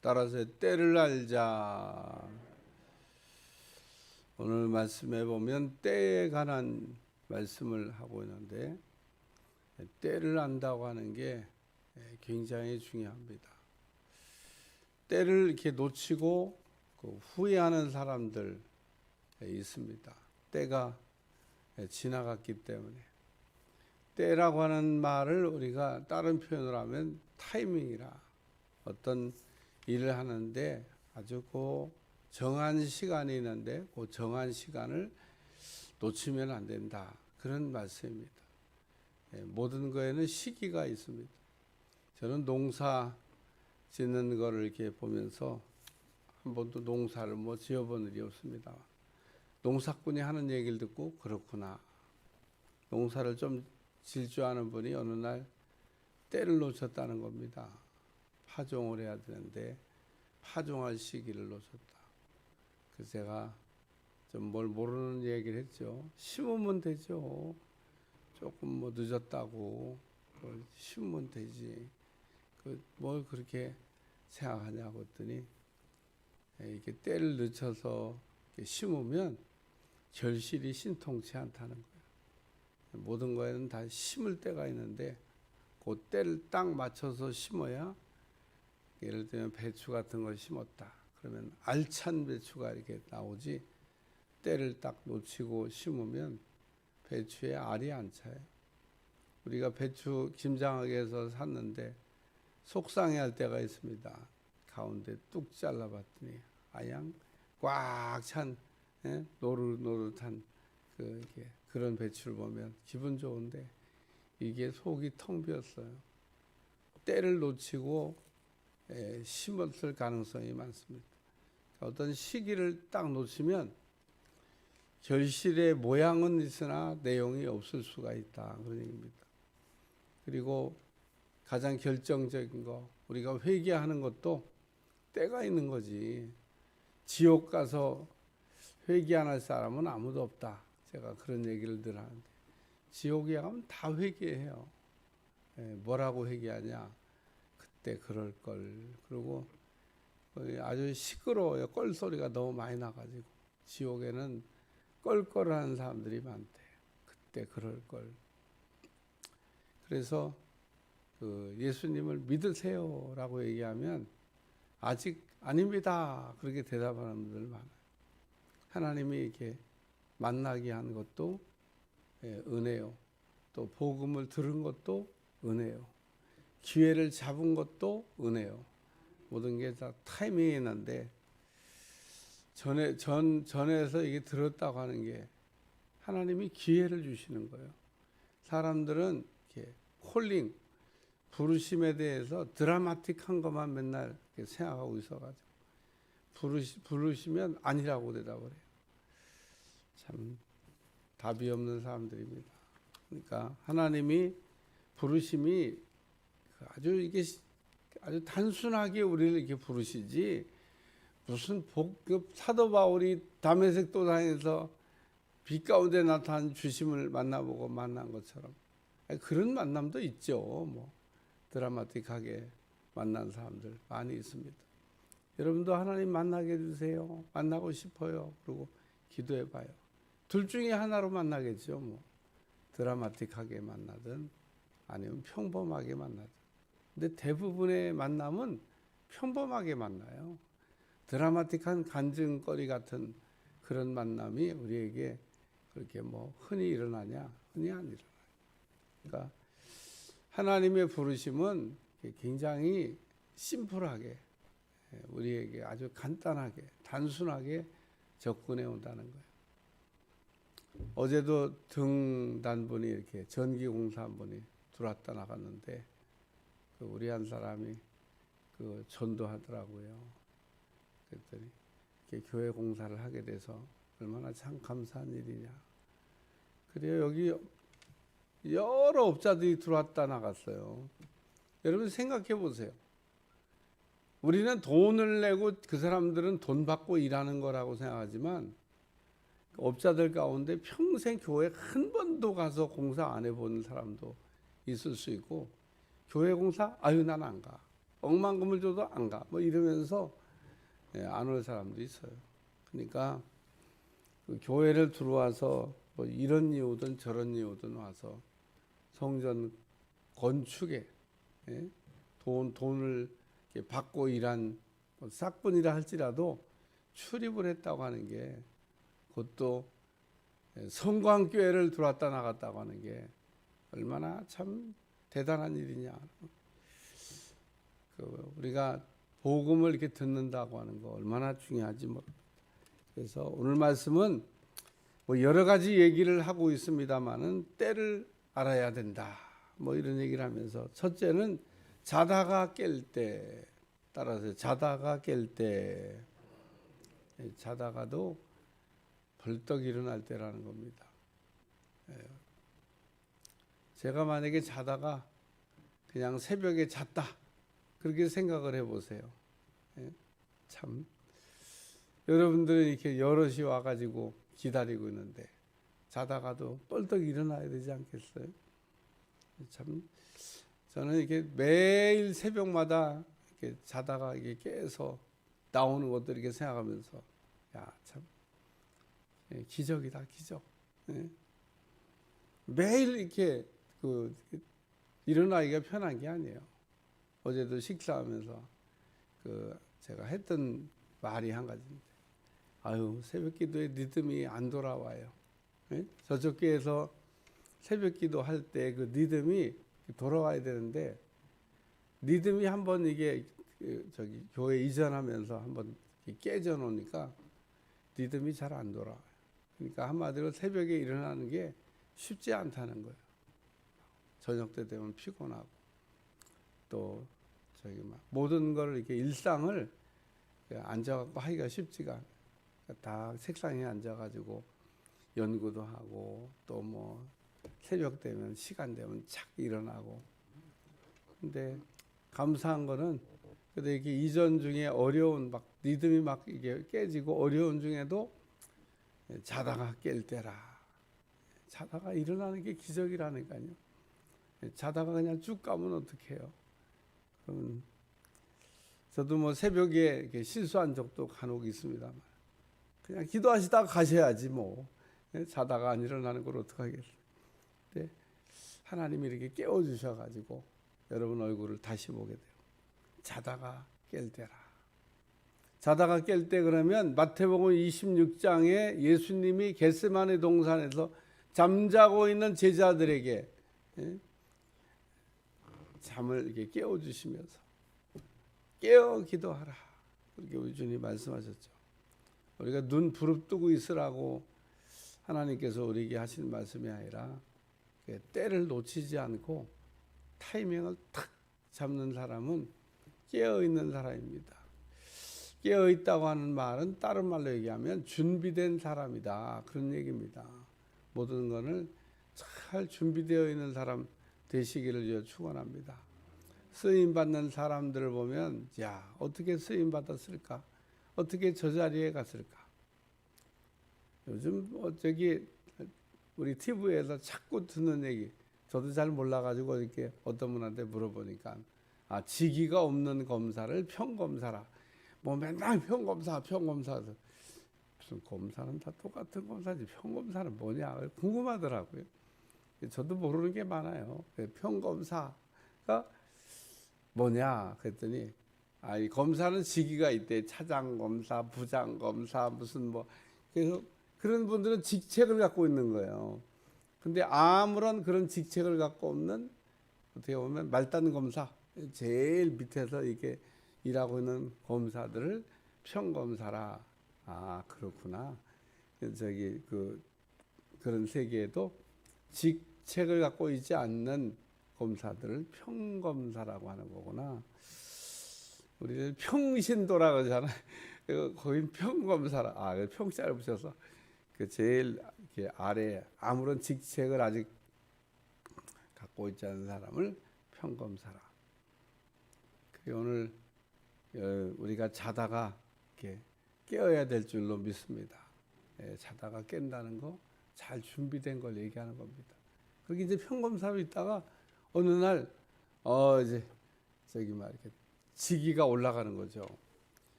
따라서 때를 알자. 오늘 말씀에 보면 때에 관한 말씀을 하고 있는데, 때를 안다고 하는 게 굉장히 중요합니다. 때를 이렇게 놓치고 후회하는 사람들 있습니다. 때가 지나갔기 때문에. 때라고 하는 말을 우리가 다른 표현으로 하면 타이밍이라, 어떤 일을 하는데 아주 정한 시간이 있는데 그 정한 시간을 놓치면 안 된다, 그런 말씀입니다. 모든 거에는 시기가 있습니다. 저는 농사 짓는 거를 이렇게 보면서 한 번도 농사를 지어본 일이 없습니다. 농사꾼이 하는 얘기를 듣고 그렇구나, 농사를 좀 질 줄 아는 분이 어느 날 때를 놓쳤다는 겁니다. 파종을 해야 되는데 파종할 시기를 놓쳤다. 그래서 제가 좀 뭘 모르는 얘기를 했죠. 심으면 되죠. 조금 늦었다고 심으면 되지. 뭘 그렇게 생각하냐고 했더니, 이렇게 때를 늦춰서 이렇게 심으면 결실이 신통치 않다는 거예요. 모든 거에는 다 심을 때가 있는데 그 때를 딱 맞춰서 심어야, 예를 들면 배추 같은 걸 심었다 그러면 알찬 배추가 이렇게 나오지, 때를 딱 놓치고 심으면 배추에 알이 안 차요. 우리가 배추 김장하게해서 샀는데 속상해할 때가 있습니다. 가운데 뚝 잘라봤더니 아양 꽉 찬 노릇노릇한 그런 배추를 보면 기분 좋은데 이게 속이 텅 비었어요. 때를 놓치고 심었을 가능성이 많습니다. 어떤 시기를 딱 놓치면 결실의 모양은 있으나 내용이 없을 수가 있다, 그런 얘기입니다. 그리고 가장 결정적인 거, 우리가 회개하는 것도 때가 있는 거지. 지옥 가서 회개 안 할 사람은 아무도 없다, 제가 그런 얘기를 늘 하는데, 지옥에 가면 다 회개해요. 뭐라고 회개하냐, 그때 그럴 걸. 그리고 아주 시끄러워요. 껄소리가 너무 많이 나가지고. 지옥에는 껄껄하는 사람들이 많대. 그때 그럴 걸. 그래서 예수님을 믿으세요라고 얘기하면 아직 아닙니다, 그렇게 대답하는 분들 많아요. 하나님이 이렇게 만나게 한 것도 은혜요. 또 복음을 들은 것도 은혜요. 기회를 잡은 것도 은혜요. 모든 게 다 타이밍이 있는데, 전에서 이게 들었다고 하는 게 하나님이 기회를 주시는 거예요. 사람들은 이렇게 콜링, 부르심에 대해서 드라마틱한 것만 맨날 생각하고 있어가지고 부르시면 아니라고 대답을 해요. 참 답이 없는 사람들입니다. 그러니까 하나님이 부르심이 아주 단순하게 우리를 이렇게 부르시지, 무슨 사도 바울이 다메섹 도상에서 빛 가운데 나타난 주심을 만나보고 만난 것처럼 그런 만남도 있죠. 드라마틱하게 만난 사람들 많이 있습니다. 여러분도 하나님 만나게 해주세요. 만나고 싶어요. 그리고 기도해봐요. 둘 중에 하나로 만나겠죠. 드라마틱하게 만나든 아니면 평범하게 만나든. 근데 대부분의 만남은 평범하게 만나요. 드라마틱한 간증거리 같은 그런 만남이 우리에게 그렇게 흔히 일어나냐? 흔히 안 일어나요. 그러니까 하나님의 부르심은 굉장히 심플하게, 우리에게 아주 간단하게, 단순하게 접근해 온다는 거예요. 어제도 등단분이 이렇게 전기공사 한 분이 들어왔다 나갔는데, 우리 한 사람이 전도하더라고요. 그랬더니 이렇게 교회 공사를 하게 돼서 얼마나 참 감사한 일이냐. 그래요. 여기 여러 업자들이 들어왔다 나갔어요. 여러분 생각해 보세요. 우리는 돈을 내고 그 사람들은 돈 받고 일하는 거라고 생각하지만, 업자들 가운데 평생 교회 한 번도 가서 공사 안 해본 사람도 있을 수 있고, 교회 공사? 아유 난 안 가. 억만 금을 줘도 안 가. 뭐 이러면서 안 올 사람도 있어요. 그러니까 그 교회를 들어와서 뭐 이런 이유든 저런 이유든 와서 성전 건축에 돈을 받고 일한 뭐 싹분이라 할지라도 출입을 했다고 하는 게, 그것도 성광교회를 들어왔다 나갔다고 하는 게 얼마나 참 대단한 일이냐. 우리가 복음을 이렇게 듣는다고 하는 거 얼마나 중요하지 모릅니다. 그래서 오늘 말씀은 뭐 여러 가지 얘기를 하고 있습니다만은 때를 알아야 된다. 뭐 이런 얘기를 하면서, 첫째는 자다가 깰 때, 따라서 자다가 깰 때, 자다가도 벌떡 일어날 때라는 겁니다. 제가 만약에 자다가 그냥 새벽에 잤다, 그렇게 생각을 해보세요. 참 여러분들은 이렇게 여럿이 와가지고 기다리고 있는데 자다가도 벌떡 일어나야 되지 않겠어요? 참 저는 이렇게 매일 새벽마다 이렇게 자다가 이게 깨서 나오는 것들 이렇게 생각하면서, 야, 참 기적이다, 기적. 매일 이렇게 일어나기가 편한 게 아니에요. 어제도 식사하면서 제가 했던 말이 한 가지인데, 아유, 새벽기도의 리듬이 안 돌아와요. 저쪽 교회에서 새벽기도 할 때 그 리듬이 돌아와야 되는데, 리듬이 한번 이게 교회 이전하면서 한번 깨져 놓으니까 리듬이 잘 안 돌아와요. 그러니까 한마디로 새벽에 일어나는 게 쉽지 않다는 거예요. 저녁 때 되면 피곤하고, 또 모든 걸 이렇게 일상을 앉아갖고 하기가 쉽지가 않아요. 다 책상에 앉아가지고 연구도 하고, 또 뭐 새벽 되면 시간 되면 착 일어나고. 근데 감사한 거는 그래도 이렇게 이전 중에 어려운 막 리듬이 막 이게 깨지고 어려운 중에도 자다가 깰 때라. 자다가 일어나는 게 기적이라니까요. 자다가 그냥 쭉 가면 어떡해요? 그러면 저도 뭐 새벽에 이렇게 실수한 적도 간혹 있습니다만, 그냥 기도하시다가 가셔야지 뭐. 자다가 안 일어나는 걸 어떡하겠어요? 근데 하나님이 이렇게 깨워주셔가지고 여러분 얼굴을 다시 보게 돼요. 자다가 깰 때라. 자다가 깰 때, 그러면 마태복음 26장에 예수님이 겟세마네 동산에서 잠자고 있는 제자들에게 잠을 이렇게 깨워주시면서 깨어 기도하라, 그렇게 우리 주님이 말씀하셨죠. 우리가 눈 부릅뜨고 있으라고 하나님께서 우리에게 하시는 말씀이 아니라, 때를 놓치지 않고 타이밍을 탁 잡는 사람은 깨어있는 사람입니다. 깨어있다고 하는 말은 다른 말로 얘기하면 준비된 사람이다, 그런 얘기입니다. 모든 것을 잘 준비되어 있는 사람 되시기를 축원합니다. 쓰임받는 사람들을 보면, 야, 어떻게 쓰임받았을까? 어떻게 저 자리에 갔을까? 요즘 우리 TV에서 자꾸 듣는 얘기, 저도 잘 몰라가지고 이렇게 어떤 분한테 물어보니까, 직위가 없는 검사를 평검사라. 뭐 맨날 평검사. 무슨 검사는 다 똑같은 검사지, 평검사는 뭐냐 궁금하더라고요. 저도 모르는 게 많아요. 평검사가 뭐냐 그랬더니, 이 검사는 직위가 있대. 차장검사, 부장검사, 무슨 뭐. 그래서 그런 분들은 직책을 갖고 있는 거예요. 근데 아무런 그런 직책을 갖고 없는, 어떻게 보면 말단 검사, 제일 밑에서 이렇게 일하고 있는 검사들을 평검사라. 그렇구나. 그런 세계에도 직책을 갖고 있지 않는 검사들을 평검사라고 하는 거구나. 우리는 평신도라 그러잖아요. 거긴 평검사라. 평자를 붙여서 제일 이렇게 아래 아무런 직책을 아직 갖고 있지 않은 사람을 평검사라. 오늘 우리가 자다가 이렇게 깨어야 될 줄로 믿습니다. 자다가 깬다는 거 잘 준비된 걸 얘기하는 겁니다. 그렇게 이제 평검사로 있다가 어느 날 이제 이렇게 직위가 올라가는 거죠.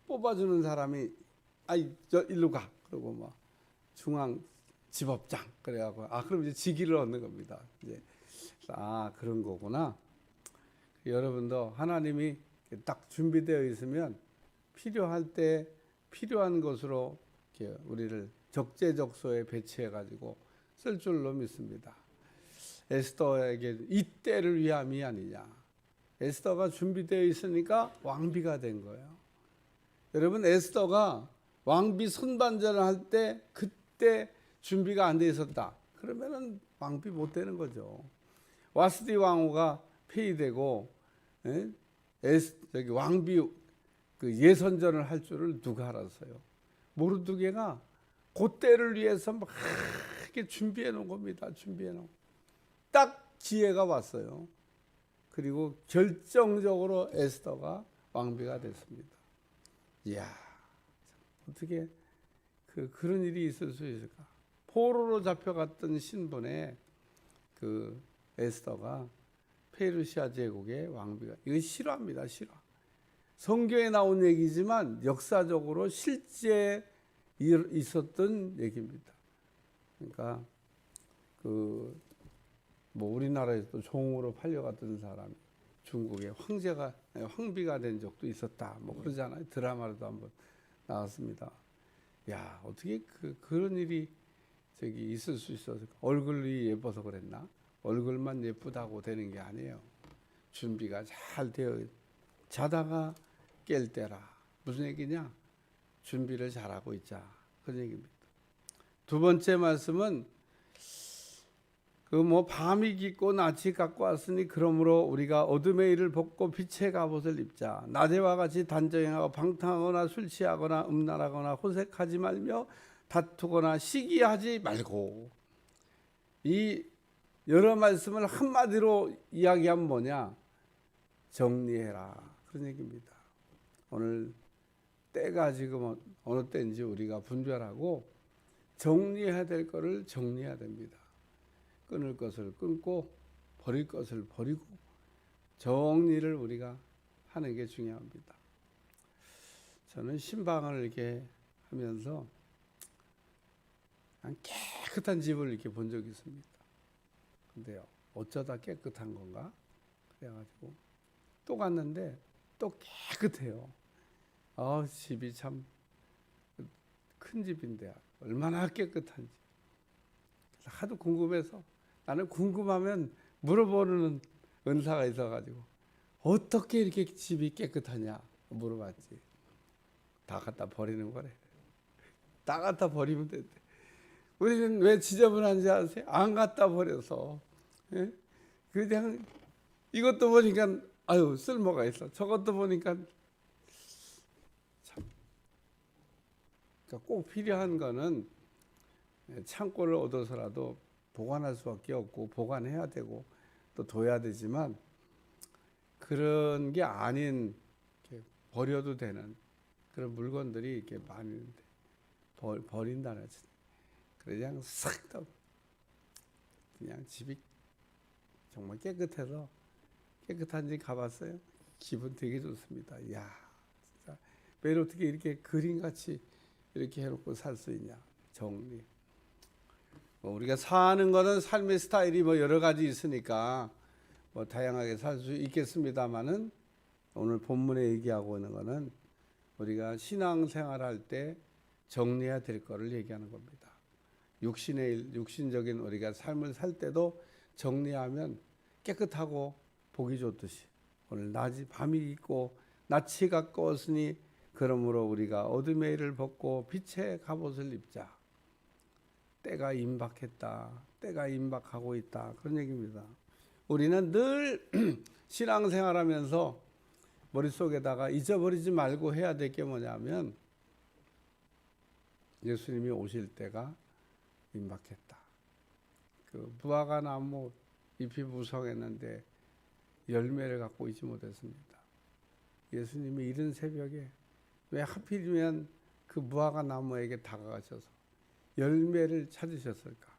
뽑아주는 사람이 저 일로 가 그러고 막 중앙 집업장 그래갖고 그럼 이제 직위를 얻는 겁니다. 이제 그런 거구나. 여러분도 하나님이 딱 준비되어 있으면 필요할 때 필요한 것으로 이렇게 우리를 적재적소에 배치해 가지고 쓸 줄로 믿습니다. 에스더에게 이때를 위함이 아니냐. 에스더가 준비되어 있으니까 왕비가 된 거예요. 여러분, 에스더가 왕비 선반전을 할 때 그때 준비가 안 돼 있었다. 그러면은 왕비 못 되는 거죠. 와스디 왕후가 폐위되고 왕비 그 예선전을 할 줄을 누가 알았어요? 모르드게가 그때를 위해서 막 이렇게 준비해 놓은 겁니다. 준비해 놓은. 딱 기회가 왔어요. 그리고 결정적으로 에스더가 왕비가 됐습니다. 이야, 어떻게 그런 일이 있을 수 있을까? 포로로 잡혀갔던 신분의 그 에스더가 페르시아 제국의 왕비가, 이거 실화입니다. 실화. 성경에 나온 얘기지만 역사적으로 실제 있었던 얘기입니다. 그러니까 우리나라에서도 종으로 팔려갔던 사람이 중국의 황비가 된 적도 있었다. 그러잖아요. 드라마로도 한번 나왔습니다. 야, 어떻게 그런 일이 있을 수 있었을까? 얼굴이 예뻐서 그랬나? 얼굴만 예쁘다고 되는 게 아니에요. 준비가 잘 되어 자다가 깰 때라. 무슨 얘기냐? 준비를 잘하고 있자. 그런 얘기입니다. 두 번째 말씀은 밤이 깊고 낯이 갖고 왔으니 그러므로 우리가 어둠의 일을 벗고 빛의 갑옷을 입자. 낮에와 같이 단정하고 방탕하거나 술 취하거나 음란하거나 호색하지 말며 다투거나 시기하지 말고. 이 여러 말씀을 한마디로 이야기하면 뭐냐? 정리해라. 그런 얘기입니다. 오늘 때가 지금 어느 때인지 우리가 분별하고 정리해야 될 거를 정리해야 됩니다. 끊을 것을 끊고 버릴 것을 버리고 정리를 우리가 하는 게 중요합니다. 저는 신방을 이렇게 하면서 깨끗한 집을 이렇게 본 적이 있습니다. 근데요, 어쩌다 깨끗한 건가? 그래가지고 또 갔는데 또 깨끗해요. 집이 참 큰 집인데 얼마나 깨끗한지 하도 궁금해서, 나는 궁금하면 물어보는 은사가 있어가지고 어떻게 이렇게 집이 깨끗하냐 물어봤지. 다 갖다 버리는 거래. 다 갖다 버리면 된대. 우리는 왜 지저분한지 아세요? 안 갖다 버려서. 예? 그냥 이것도 보니까 쓸모가 있어. 저것도 보니까 참. 그러니까 꼭 필요한 거는 창고를 얻어서라도 보관할 수밖에 없고 보관해야 되고 또 둬야 되지만, 그런 게 아닌 버려도 되는 그런 물건들이 이렇게 많이 있는데 버린다는 거지. 그냥 싹 다 그냥 집이 정말 깨끗해서, 깨끗한 집 가봤어요? 기분 되게 좋습니다. 이야, 진짜 매일 어떻게 이렇게 그림같이 이렇게 해놓고 살 수 있냐. 정리. 우리가 사는 거는 삶의 스타일이 여러 가지 있으니까 다양하게 살 수 있겠습니다만은, 오늘 본문에 얘기하고 있는 거는 우리가 신앙생활할 때 정리해야 될 거를 얘기하는 겁니다. 육신적인 우리가 삶을 살 때도 정리하면 깨끗하고 보기 좋듯이, 오늘 밤이 있고 낯이 가까웠으니 그러므로 우리가 어둠의 일을 벗고 빛의 갑옷을 입자. 때가 임박했다. 때가 임박하고 있다. 그런 얘기입니다. 우리는 늘 신앙생활하면서 머릿속에다가 잊어버리지 말고 해야 될 게 뭐냐면, 예수님이 오실 때가 임박했다. 무화과 나무 잎이 무성했는데 열매를 갖고 있지 못했습니다. 예수님이 이른 새벽에 왜 하필이면 그 무화과 나무에게 다가가셔서 열매를 찾으셨을까?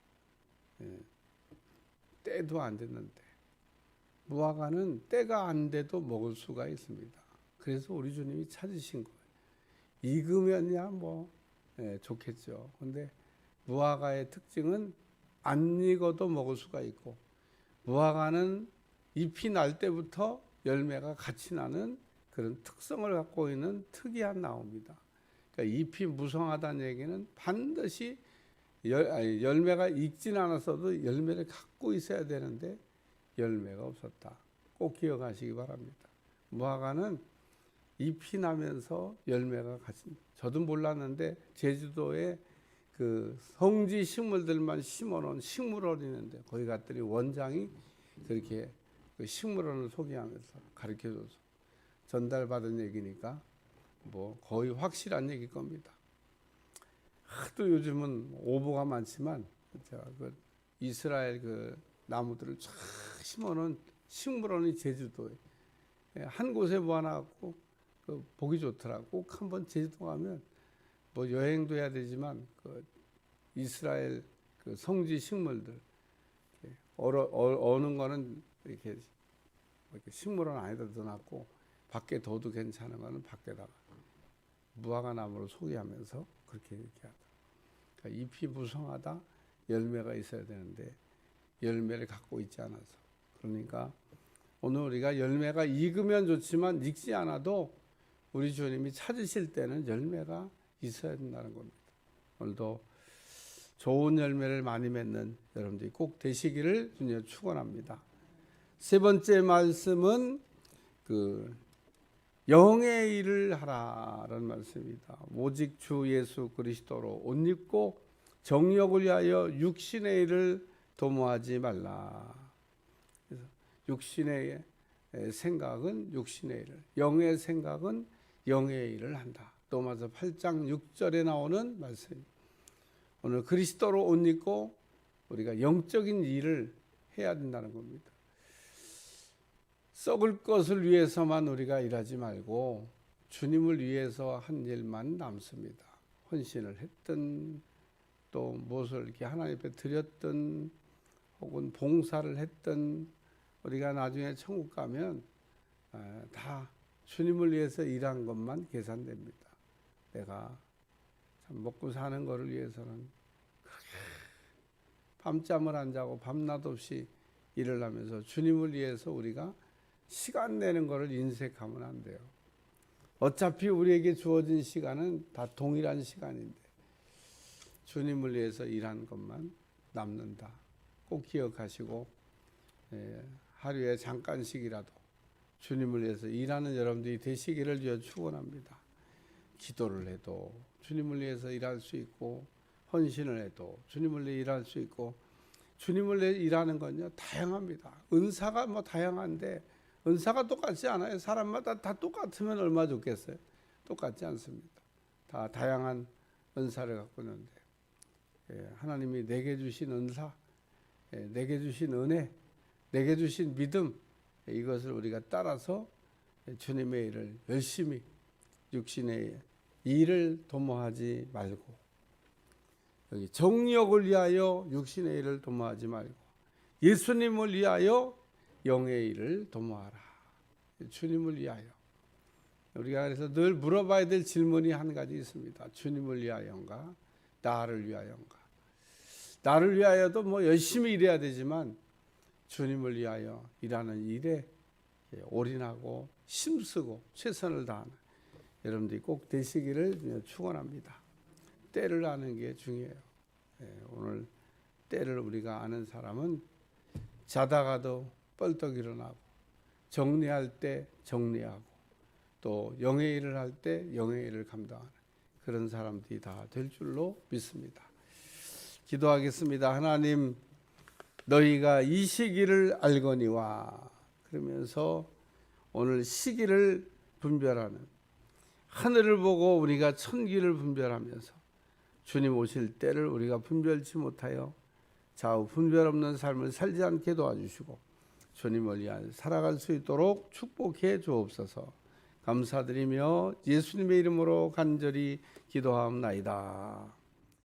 때도 안 됐는데. 무화과는 때가 안 돼도 먹을 수가 있습니다. 그래서 우리 주님이 찾으신 거예요. 익으면야 좋겠죠. 근데 무화과의 특징은 안 익어도 먹을 수가 있고, 무화과는 잎이 날 때부터 열매가 같이 나는 그런 특성을 갖고 있는 특이한 나무입니다. 그러니까 잎이 무성하다는 얘기는 반드시 열매가 익진 않았어도 열매를 갖고 있어야 되는데 열매가 없었다. 꼭 기억하시기 바랍니다. 무화과는 잎이 나면서 열매가 같이, 저도 몰랐는데 제주도에 그 성지 식물들만 심어놓은 식물원이 있는데 거기 갔더니 원장이 그렇게 그 식물원을 소개하면서 가르쳐줘서 전달받은 얘기니까 거의 확실한 얘기일 겁니다. 하도 요즘은 오보가 많지만 제가 그 이스라엘 그 나무들을 쫙 심어놓은 식물원이 제주도에 한 곳에 모아놔갖고 그 보기 좋더라고. 꼭 한번 제주도 가면 여행도 해야 되지만 그 이스라엘 그 성지 식물들 어는 거는 이렇게 식물원 안에다 넣어놨고 밖에 둬도 괜찮은 거는 밖에다가 무화과 나무를 소개하면서 그렇게 얘기하더라고요. 그러니까 잎이 무성하다, 열매가 있어야 되는데 열매를 갖고 있지 않아서. 그러니까 오늘 우리가 열매가 익으면 좋지만 익지 않아도 우리 주님이 찾으실 때는 열매가 있어야 된다는 겁니다. 오늘도 좋은 열매를 많이 맺는 여러분들이 꼭 되시기를 주님 축원합니다. 세 번째 말씀은 그 영의 일을 하라라는 말씀입니다. 오직 주 예수 그리스도로 옷 입고 정욕을 위하여 육신의 일을 도모하지 말라. 그래서 육신의 생각은 육신의 일을, 영의 생각은 영의 일을 한다. 로마서 8장 6절에 나오는 말씀입니다. 오늘 그리스도로 옷 입고 우리가 영적인 일을 해야 된다는 겁니다. 썩을 것을 위해서만 우리가 일하지 말고 주님을 위해서 한 일만 남습니다. 헌신을 했든 또 무엇을 이렇게 하나님 앞에 드렸든 혹은 봉사를 했든 우리가 나중에 천국 가면 다 주님을 위해서 일한 것만 계산됩니다. 내가 참 먹고 사는 것을 위해서는 밤잠을 안 자고 밤낮 없이 일을 하면서 주님을 위해서 우리가 시간 내는 것을 인색하면 안 돼요. 어차피 우리에게 주어진 시간은 다 동일한 시간인데 주님을 위해서 일한 것만 남는다. 꼭 기억하시고 하루에 잠깐씩이라도 주님을 위해서 일하는 여러분들이 되시기를 주여 축원합니다. 기도를 해도 주님을 위해서 일할 수 있고 헌신을 해도 주님을 위해 일할 수 있고 주님을 위해 일하는 건요 다양합니다. 은사가 다양한데 은사가 똑같지 않아요. 사람마다 다 똑같으면 얼마나 좋겠어요. 똑같지 않습니다. 다 다양한 은사를 갖고 있는데 하나님이 내게 주신 은사, 내게 주신 은혜, 내게 주신 믿음, 이것을 우리가 따라서 주님의 일을 열심히 육신의 일을 도모하지 말고 여기 정욕을 위하여 육신의 일을 도모하지 말고 예수님을 위하여 영의 일을 도모하라. 주님을 위하여. 우리가 그래서 늘 물어봐야 될 질문이 한 가지 있습니다. 주님을 위하여인가? 나를 위하여인가? 나를 위하여도 열심히 일해야 되지만 주님을 위하여 일하는 일에 올인하고 힘쓰고 최선을 다하는 여러분들이 꼭 되시기를 축원합니다. 때를 아는 게 중요해요. 오늘 때를 우리가 아는 사람은 자다가도 뻘떡 일어나고 정리할 때 정리하고 또 영의 일을 할 때 영의 일을 감당하는 그런 사람들이 다 될 줄로 믿습니다. 기도하겠습니다. 하나님, 너희가 이 시기를 알거니와, 그러면서 오늘 시기를 분별하는, 하늘을 보고 우리가 천기를 분별하면서 주님 오실 때를 우리가 분별치 못하여 좌우 분별 없는 삶을 살지 않게 도와주시고 주님을 위한 살아갈 수 있도록 축복해 주옵소서. 감사드리며 예수님의 이름으로 간절히 기도하옵나이다.